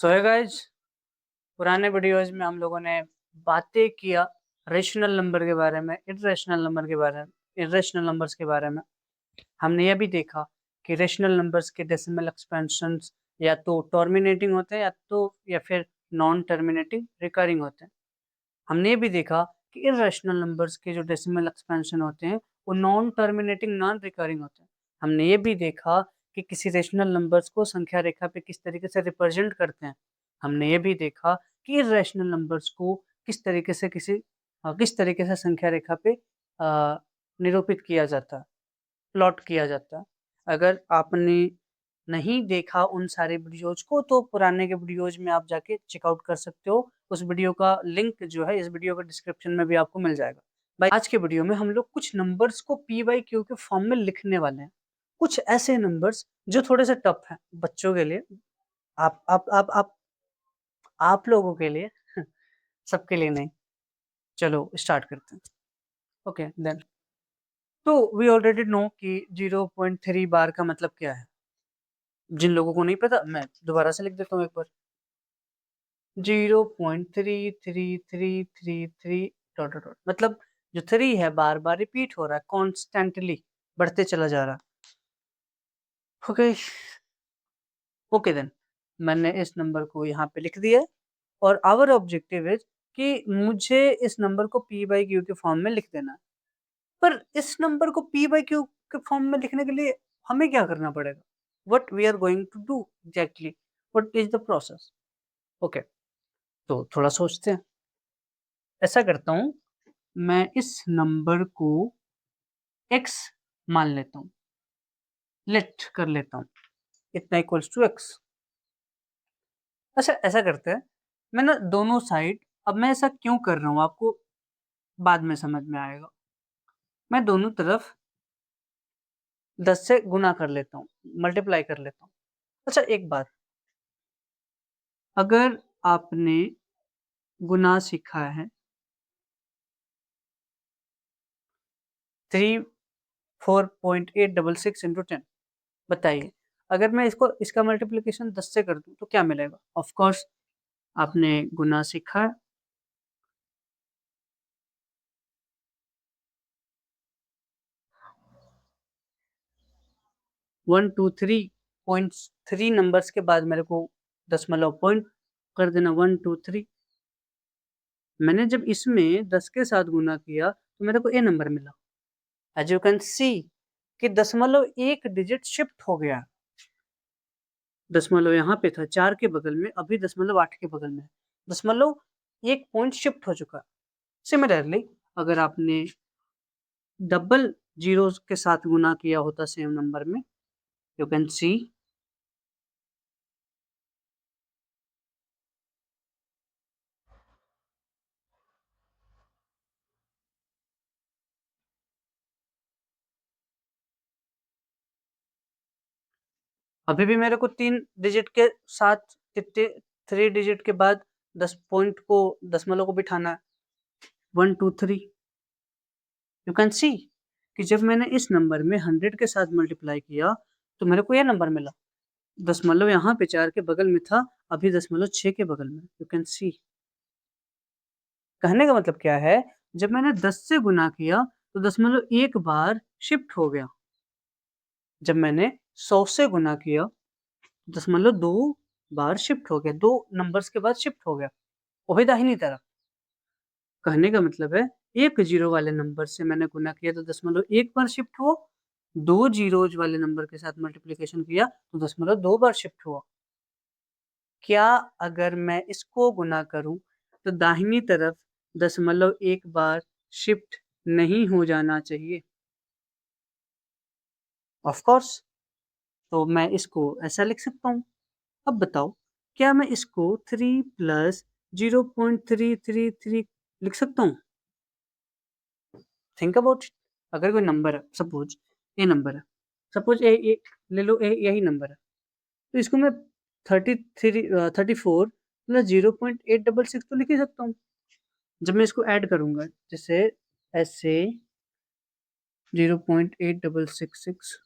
सो है गाइज, पुराने वीडियोज में हम लोगों ने बातें किया रेशनल नंबर के बारे में, इरेशनल नंबर के बारे में, इरेशनल नंबर्स के बारे में। हमने यह भी देखा कि रेशनल नंबर्स के डेसिमल एक्सपेंशंस या तो टर्मिनेटिंग होते हैं या फिर नॉन टर्मिनेटिंग रिकरिंग होते हैं। हमने ये भी देखा कि इरेशनल नंबर्स के जो डेसिमल एक्सपेंशन होते हैं वो नॉन टर्मिनेटिंग नॉन रिकरिंग होते हैं। हमने ये भी देखा कि किसी रेशनल नंबर्स को संख्या रेखा पे किस तरीके से रिप्रेजेंट करते हैं। हमने ये भी देखा कि इरेशनल नंबर्स को किस तरीके से संख्या रेखा पे निरूपित किया जाता है, प्लॉट किया जाता है। अगर आपने नहीं देखा उन सारे वीडियोज को तो पुराने के वीडियोज में आप जाके चेकआउट कर सकते हो। उस वीडियो का लिंक जो है इस वीडियो के डिस्क्रिप्शन में भी आपको मिल जाएगा। भाई आज के वीडियो में हम लोग कुछ नंबर्स को पी बाई क्यू के फॉर्म में लिखने वाले हैं। कुछ ऐसे नंबर्स जो थोड़े से टफ हैं बच्चों के लिए, आप लोगों के लिए सबके लिए नहीं। चलो स्टार्ट करते हैं। ओके देन, तो वी ऑलरेडी नो कि 0.3 बार का मतलब क्या है। जिन लोगों को नहीं पता मैं दोबारा से लिख देता हूँ एक बार। 0.3333 डॉट डॉट डॉट मतलब जो 3 है बार बार रिपीट हो रहा है, कॉन्स्टेंटली बढ़ते चला जा रहा है। ओके ओके देन, मैंने इस नंबर को यहाँ पे लिख दिया है और आवर ऑब्जेक्टिव इज कि मुझे इस नंबर को पी बाई क्यू के फॉर्म में लिख देना है। पर इस नंबर को पी बाई क्यू के फॉर्म में लिखने के लिए हमें क्या करना पड़ेगा? What we are going to do exactly, what is the process? Okay, तो थोड़ा सोचते हैं। ऐसा करता हूँ, मैं इस नंबर को x मान लेता हूँ, लेट कर लेता हूँ, इतना इक्वल्स टू x। अच्छा ऐसा करते हैं, मैं ना दोनों साइड, अब मैं ऐसा क्यों कर रहा हूँ आपको बाद में समझ में आएगा। मैं दोनों तरफ 10 से गुना कर लेता हूँ, मल्टीप्लाई कर लेता हूँ। अच्छा एक बात, अगर आपने गुना सीखा है 34.866 इंटू 10, बताइए अगर मैं इसका मल्टीप्लिकेशन 10 से कर दूं तो क्या मिलेगा? ऑफ कोर्स आपने गुना सीखा है, one two three point three numbers के बाद मेरे को दशमलव पॉइंट कर देना, 123। मैंने जब इसमें 10 के साथ गुना किया तो मेरे को ए नंबर मिला। एज यू कैन सी कि दशमलव एक डिजिट शिफ्ट हो गया। दशमलव यहाँ पे था 4 के बगल में, अभी दशमलव 8 के बगल में, दशमलव एक पॉइंट शिफ्ट हो चुका। सिमिलरली अगर आपने डबल जीरो के साथ गुना किया होता सेम नंबर में, यू कैन सी अभी भी मेरे को 3 डिजिट के साथ कितने 3 डिजिट के बाद 10 पॉइंट को दशमलव को बिठाना है, 123। यू कैन सी कि जब मैंने इस नंबर में 100 के साथ मल्टीप्लाई किया तो मेरे को यह नंबर मिला। दशमलव यहाँ पे 4 के बगल में था, अभी दशमलव 6 के बगल में। यू कैन सी कहने का मतलब क्या है, जब मैंने 10 से गुना किया तो दशमलव एक बार शिफ्ट हो गया। जब मैंने 100 से गुना किया दशमलव दो बार शिफ्ट हो गया, 2 नंबर्स के बाद शिफ्ट हो गया, वो भी दाहिनी तरफ। कहने का मतलब है एक जीरो वाले नंबर से मैंने गुना किया तो दशमलव एक बार शिफ्ट हुआ, 2 जीरोज वाले नंबर के साथ मल्टीप्लिकेशन किया तो दशमलव 2 बार शिफ्ट हुआ। क्या अगर मैं इसको गुना करूं तो दाहिनी तरफ दशमलव एक बार शिफ्ट नहीं हो जाना चाहिए? ऑफ कोर्स, तो मैं इसको ऐसा लिख सकता हूँ। अब बताओ, क्या मैं इसको 3 प्लस 0.333 लिख सकता हूँ? Think about. अगर कोई नंबर है, सपोज ए नंबर है, सपोज ए ले लो, ए यही नंबर है, तो इसको मैं 34 प्लस 0.866 तो लिख ही सकता हूँ। जब मैं इसको ऐड करूंगा, जैसे ऐसे 0.8666,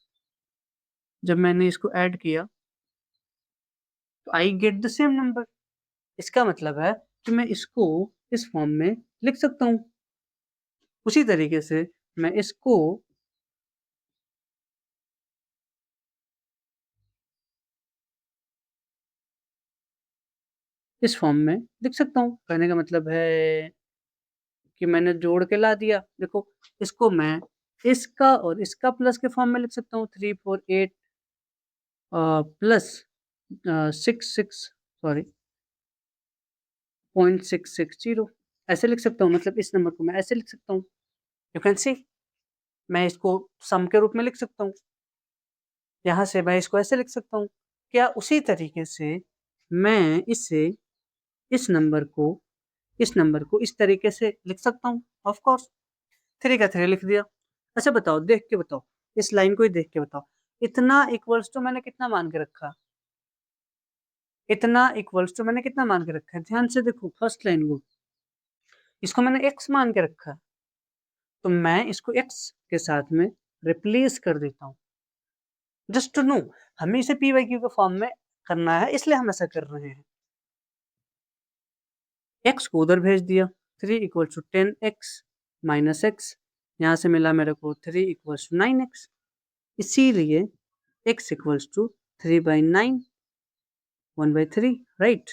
जब मैंने इसको ऐड किया तो I get the same number. इसका मतलब है कि मैं इसको इस फॉर्म में लिख सकता हूं। उसी तरीके से मैं इसको इस फॉर्म में लिख सकता हूं। कहने का मतलब है कि मैंने जोड़ के ला दिया। देखो, इसको मैं इसका और इसका प्लस के फॉर्म में लिख सकता हूँ। 348 प्लस 66 सॉरी 0.660 ऐसे लिख सकता हूँ। मतलब इस नंबर को मैं ऐसे लिख सकता हूँ। यू कैन सी, मैं इसको सम के रूप में लिख सकता हूँ। यहाँ से मैं इसको ऐसे लिख सकता हूँ। क्या उसी तरीके से मैं इसे इस नंबर को इस तरीके से लिख सकता हूँ? Of course. 3 का 3 लिख दिया। अच्छा बताओ, देख के बताओ, इस लाइन को ही देख के बताओ। इतना इक्वल्स टू मैंने कितना मान के रखा? इतना इक्वल्स टू मैंने कितना मान के रखा है? ध्यान से देखो फर्स्ट लाइन को, इसको मैंने x मान के रखा है, तो मैं इसको x के साथ में रिप्लेस कर देता हूँ। जस्ट टू नो, हमें इसे पी वाई क्यू के फॉर्म में करना है, इसलिए हम ऐसा कर रहे हैं। x को उधर भेज दिया। 3 equal to 10x minus x, यहाँ से मिला मेरे को 3 इक्वल्स टू 9x। इसीलिए x इक्वल्स टू 3/9 1/3, राइट।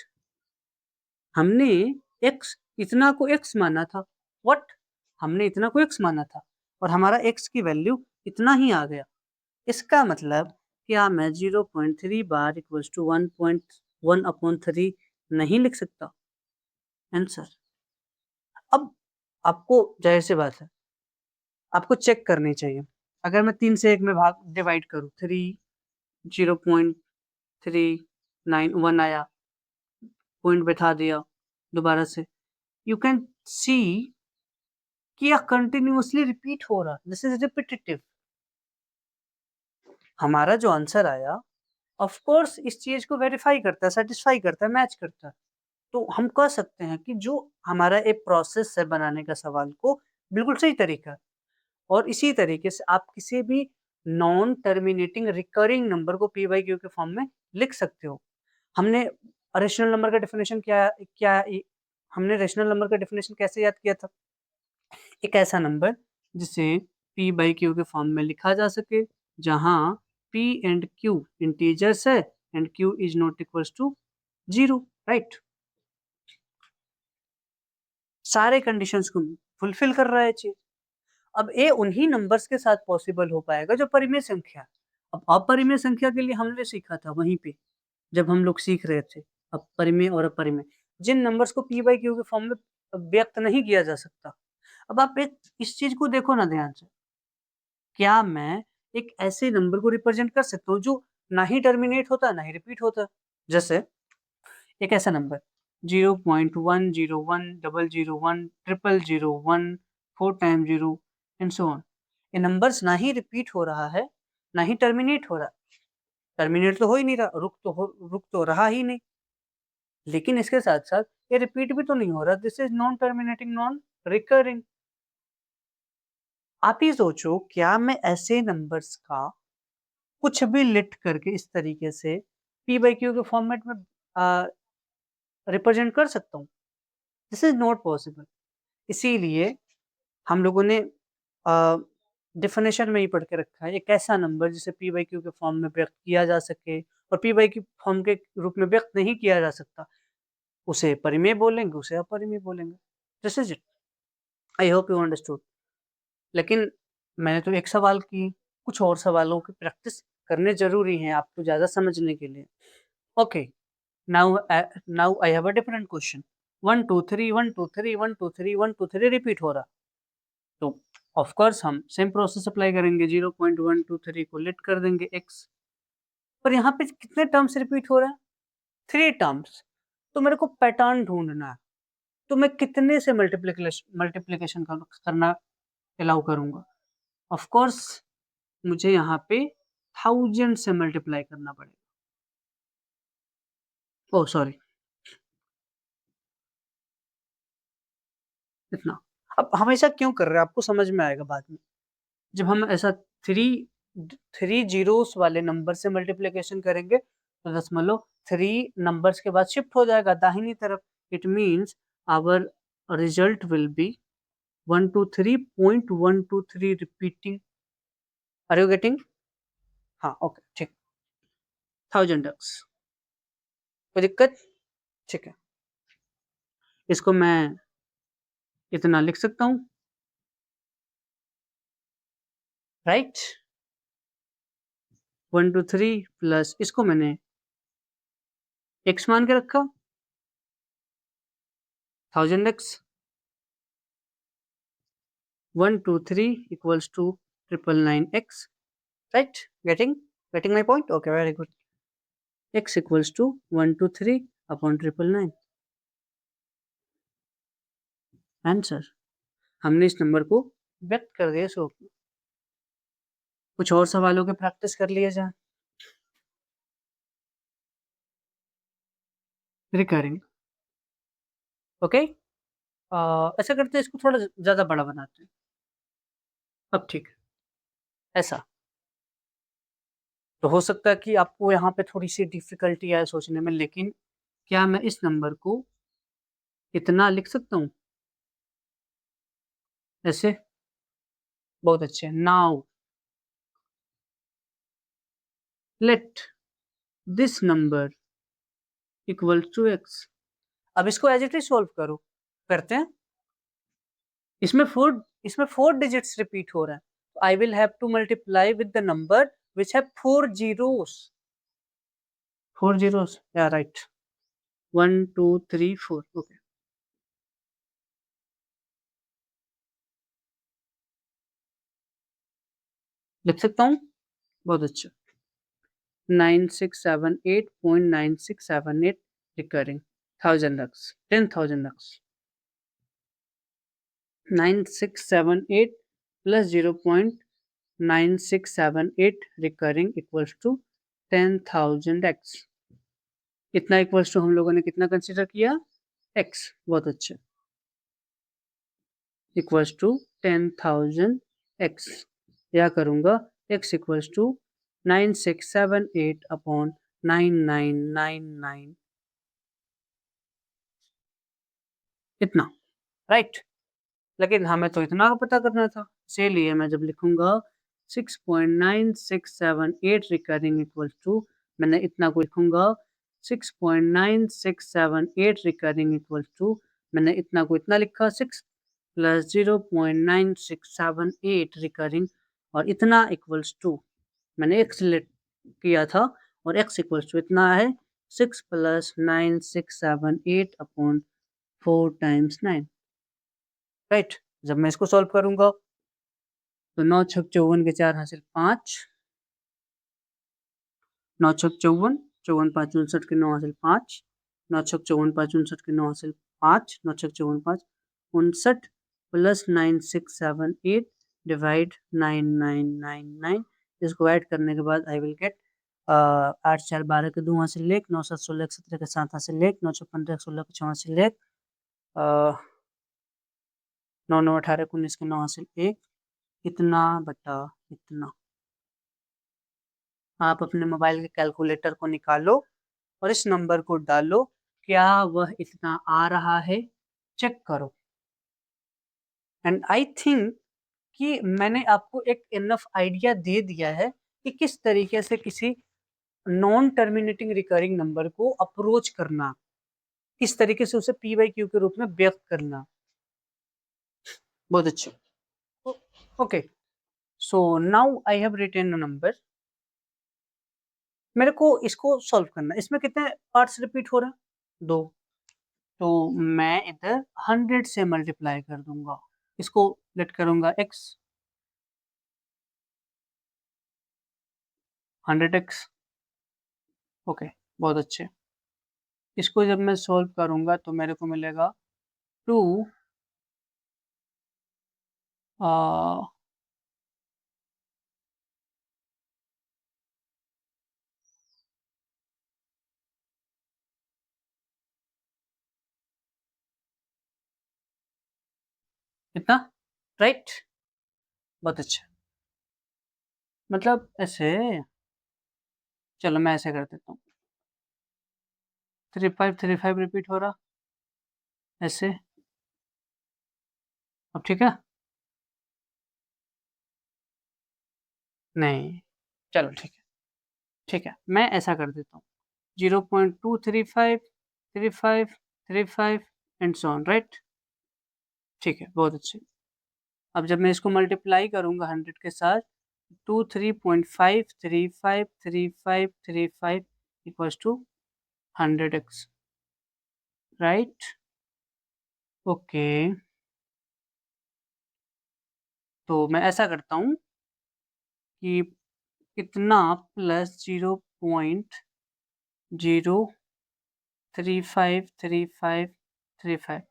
हमने x इतना को x माना था। व्हाट? हमने इतना को x माना था और हमारा x की वैल्यू इतना ही आ गया। इसका मतलब क्या मैं 0.3 बार इक्वल्स टू 1.1/3 नहीं लिख सकता? आंसर। अब आपको जाहिर सी बात है, आपको चेक करनी चाहिए। अगर मैं 3 से 1 में भाग डिवाइड करूँ, 3 0.391 आया, पॉइंट बैठा दिया दोबारा से, यू कैन सी कि यह कंटिन्यूअसली रिपीट हो रहा। This is repetitive. हमारा जो आंसर आया ऑफ कोर्स इस चीज को वेरीफाई करता है, सेटिस्फाई करता है, मैच करता है। तो हम कह सकते हैं कि जो हमारा एक प्रोसेस है बनाने का सवाल को, बिल्कुल सही तरीका है। और इसी तरीके से आप किसी भी नॉन टर्मिनेटिंग रिकरिंग नंबर को पी बाई क्यू के फॉर्म में लिख सकते हो। हमने रेशनल नंबर का डेफिनेशन क्या क्या हमने रेशनल नंबर का डेफिनेशन कैसे याद किया था? एक ऐसा नंबर जिसे p बाई क्यू के फॉर्म में लिखा जा सके, जहां p एंड q इंटीजर्स है and q is not equals to 0, right. सारे कंडीशंस को फुलफिल कर रहा है चीज। अब ये उन्हीं नंबर्स के साथ पॉसिबल हो पाएगा जो परिमेय संख्या। अब अपरिमेय संख्या के लिए हमने सीखा था वहीं पे, जब हम लोग सीख रहे थे अब परिमेय और अपरिमेय, जिन नंबर्स को p बाई क्यू के फॉर्म में व्यक्त नहीं किया जा सकता। अब आप इस चीज को देखो ना ध्यान से। क्या मैं एक ऐसे नंबर को रिप्रेजेंट कर सकता हूँ जो ना ही टर्मिनेट होता ना ही रिपीट होता? जैसे एक ऐसा number 0.101001001 4 time 0 and so on. ये नंबर्स ना ही रिपीट हो रहा है ना ही टर्मिनेट हो रहा। टर्मिनेट तो हो ही नहीं रहा, रुक तो रहा ही नहीं, लेकिन इसके साथ साथ ये रिपीट भी तो नहीं हो रहा। This is non terminating non recurring. आप ही सोचो, क्या मैं ऐसे नंबर्स का कुछ भी लिट करके इस तरीके से p बाई क्यू के फॉर्मेट में रिप्रेजेंट कर सकता हूँ? This is not possible. इसीलिए हम लोगों ने डेफिनेशन में ही पढ़ के रखा है, एक ऐसा नंबर जिसे p बाई क्यू के फॉर्म में व्यक्त किया जा सके और p बाई क्यू फॉर्म के रूप में व्यक्त नहीं किया जा सकता, उसे परिमेय बोलेंगे, उसे अपरिमेय बोलेंगे। This is it. I hope you understood. लेकिन मैंने तो एक सवाल की, कुछ और सवालों की प्रैक्टिस करने जरूरी है आपको ज्यादा समझने के लिए। Okay, now I have a different question. 1 2 3 1 2 3 1 2 3 1 2 3 repeat हो रहा, तो ऑफ कोर्स हम सेम प्रोसेस अप्लाई करेंगे। 0.123 को लेट कर देंगे x, पर यहाँ पे कितने टर्म्स रिपीट हो रहे हैं? 3 टर्म्स। तो मेरे को पैटर्न ढूंढना है, तो मैं कितने से मल्टीप्लीकेशन करना अलाउ करूंगा? ऑफ कोर्स मुझे यहाँ पे 1000 से मल्टीप्लाई करना पड़ेगा। ओह सॉरी, इतना। अब हमेशा क्यों कर रहे हैं आपको समझ में आएगा बाद में। जब हम ऐसा थ्री थ्री जीरोस वाले नंबर से मल्टीप्लिकेशन करेंगे तो दशमलव 3 नंबर्स के बाद शिफ्ट हो जाएगा दाहिनी तरफ. It means our result will be 123.123 repeating. Are you getting? हाँ, ओके, ठीक. 1000 डक्स. कोई दिक्कत? ठीक है. इसको मैं इतना लिख सकता हूं, राइट? 123 प्लस इसको मैंने x मान के रखा 1000x. 123 equals to 999x, right? Getting my point? Okay, very good. X equals to 123 upon 999. Answer. हमने इस नंबर को व्यक्त कर दिया. सो कुछ और सवालों के प्रैक्टिस कर लिए जाए. रिकरिंग. ओके, ऐसा करते हैं, इसको थोड़ा ज्यादा बड़ा बनाते हैं. अब ठीक है. ऐसा तो हो सकता है कि आपको यहाँ पे थोड़ी सी डिफिकल्टी आए सोचने में, लेकिन क्या मैं इस नंबर को इतना लिख सकता हूँ ऐसे? बहुत अच्छे. Now let this number equal to x. अब इसको एज इट इज सोल्व करो. करते हैं. इसमें फोर डिजिट्स रिपीट हो रहा है. I will have to multiply with the number which have 4 zeros. 4 zeros, या राइट. 1 2 3 4. ओके, लिख सकता हूँ. बहुत अच्छा. 9678.9678 recurring. 1000x. 10,000x. 9678 plus 0.9678 recurring equals to 10,000x. इतना इक्वल्स टू हम लोगों ने कितना कंसिडर किया? x. बहुत अच्छा. Equals to 10,000x. या करूंगा x इक्वल्स टू 9678 अपॉन 9999. इतना, राइट? लेकिन हमें तो इतना पता करना था, इसीलिए मैं जब लिखूंगा 6.9678 रिकरिंग इक्वल टू, मैंने इतना को लिखूंगा 6.9678 रिकरिंग इक्वल टू, मैंने इतना को इतना लिखा 6 प्लस 0.9678 रिकरिंग, और इतना इक्वल्स टू मैंने एक्स लेट किया था, और एक्स इक्वल्स टू इतना है 6 प्लस 9678 अपॉन 4 टाइम्स 9, राइट? जब मैं इसको सॉल्व करूंगा तो 9 छक 54 के 4 हासिल 5. 9 छक 54, 54 5 59 के 9 हासिल 5. 9 छक 54 5 59 के 9 हासिल 5. 9 छक 54 5 59 प्लस 9678 डिवाइड 9999. इसको ऐड करने के बाद आई विल गेट 8 4 12 के 2 हासिल 1, 9 7 16 17 के 7 हासिल 1, 9 6 15 16 के 6 हासिल 1, 9 9 18 19 के 9 हासिल 1. इतना बटा इतना. आप अपने मोबाइल के कैलकुलेटर को निकालो और इस नंबर को डालो. क्या वह इतना आ रहा है? चेक करो. एंड आई थिंक कि मैंने आपको एक इनफ आइडिया दे दिया है कि किस तरीके से किसी नॉन टर्मिनेटिंग रिकरिंग नंबर को अप्रोच करना, किस तरीके से उसे पी बाई क्यू के रूप में व्यक्त करना. बहुत अच्छा. Okay, so now I have written a number. मेरे को इसको सॉल्व करना है. इसमें कितने पार्ट्स रिपीट हो रहे हैं? 2. तो मैं इधर 100 से मल्टीप्लाई कर दूंगा. इसको लेट करूंगा x. 100x. ओके, बहुत अच्छे. इसको जब मैं सॉल्व करूंगा तो मेरे को मिलेगा 2 इतना, राइट? बहुत अच्छा. मतलब ऐसे, चलो मैं ऐसे कर देता हूँ. 3535 रिपीट हो रहा ऐसे। अब ठीक है? नहीं, चलो ठीक है, ठीक है, मैं ऐसा कर देता हूँ, 0.235 35 एंड सो ऑन, राइट? ठीक है, बहुत अच्छे। अब जब मैं इसको मल्टीप्लाई करूंगा 100 के साथ, 23.5353535 equals to 100x, right? Okay, तो मैं ऐसा करता हूँ कि इतना प्लस 0.0353535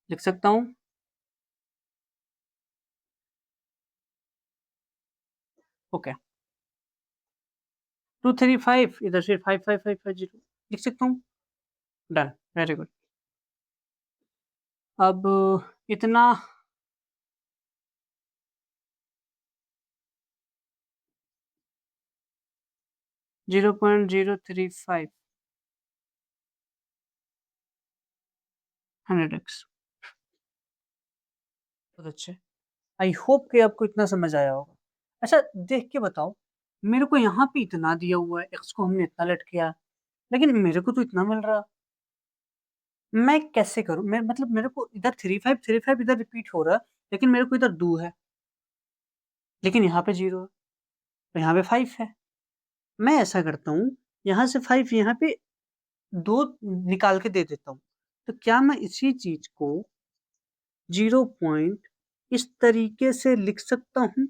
लिख सकता हूँ। ओके, 235 इधर से 55550 लिख सकता हूँ। Done, very good. अब इतना 0.035 100x, बहुत अच्छे। आई होप कि आपको इतना समझ आया होगा। अच्छा, देख के बताओ, मेरे को यहाँ पे इतना दिया हुआ है, x को हमने इतना लेट किया, लेकिन मेरे को तो इतना मिल रहा, मैं कैसे करूं? मैं मतलब मेरे को इधर 3535 इधर रिपीट हो रहा, लेकिन मेरे को इधर 2 है, लेकिन यहाँ पे 0 है, तो यहाँ पे 5 है। मैं ऐसा करता हूँ, यहाँ से 5 यहाँ पे 2 निकाल के दे देता हूँ। तो क्या मैं इसी चीज को 0 पॉइंट इस तरीके से लिख सकता हूँ?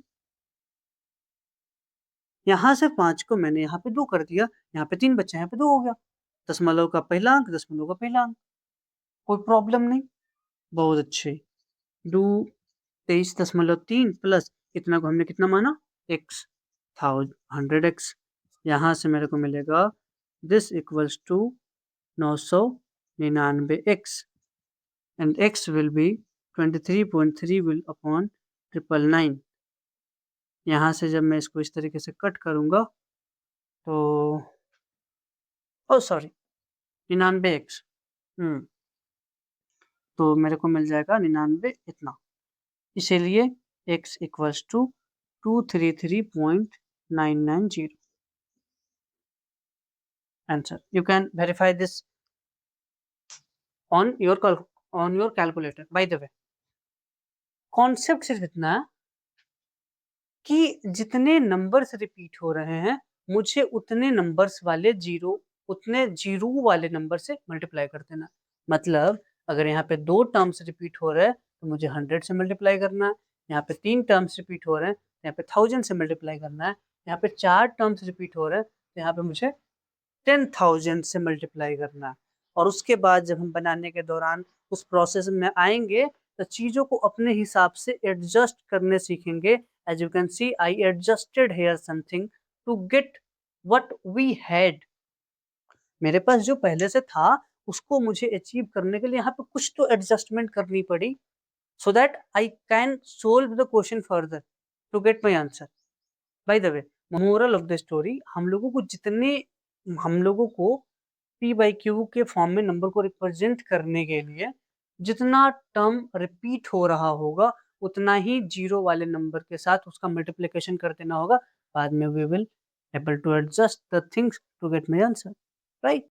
यहाँ से 5 को मैंने यहाँ पे 2 कर दिया, यहाँ पे 3 बच्चा, यहाँ पे 2 हो गया। दशमलव का पहला अंक, दशमलव का पहला अंक, कोई प्रॉब्लम नहीं। बहुत अच्छे। 23.3 प्लस इतना को हमने कितना माना, x, 100x। यहाँ से मेरे को मिलेगा this equals to 999x and x will be 23.3 will upon 999। यहाँ से जब मैं इसको इस तरीके से कट करूंगा तो ओ सॉरी 99x, तो मेरे को मिल जाएगा 99 इतना। इसीलिए x equals to 233.990 answer. You can verify this on your calculator. By the way, concept सिर्फ इतना है कि जितने नंबर्स रिपीट हो रहे हैं, मुझे उतने नंबर्स वाले उतने जीरो वाले नंबर से मल्टीप्लाई कर देना। मतलब अगर यहाँ पे 2 टर्म्स रिपीट हो रहे हैं तो मुझे 100 से मल्टीप्लाई करना है, यहाँ पे 3 टर्म्स रिपीट हो रहे हैं तो यहाँ पे 1000 से मल्टीप्लाई करना है, यहाँ पे 4 टर्म्स रिपीट हो रहे हैं तो यहाँ पे मुझे 10,000 से मल्टीप्लाई करना है। और उसके बाद जब हम बनाने के दौरान उस प्रोसेस में आएंगे तो चीज़ों को अपने हिसाब से एडजस्ट करने सीखेंगे। As you can see, I adjusted here something to get what we had. मेरे पास जो पहले से था उसको मुझे अचीव करने के लिए यहाँ पे कुछ तो एडजस्टमेंट करनी पड़ी, so that I can solve the question further to get my answer. By the way, moral of the story, हम लोगों को P by Q के फॉर्म में नंबर को रिप्रेजेंट करने के लिए जितना टर्म रिपीट हो रहा होगा उतना ही जीरो वाले नंबर के साथ उसका मल्टीप्लिकेशन कर देना होगा। बाद में we will able to adjust the things to get my answer, right?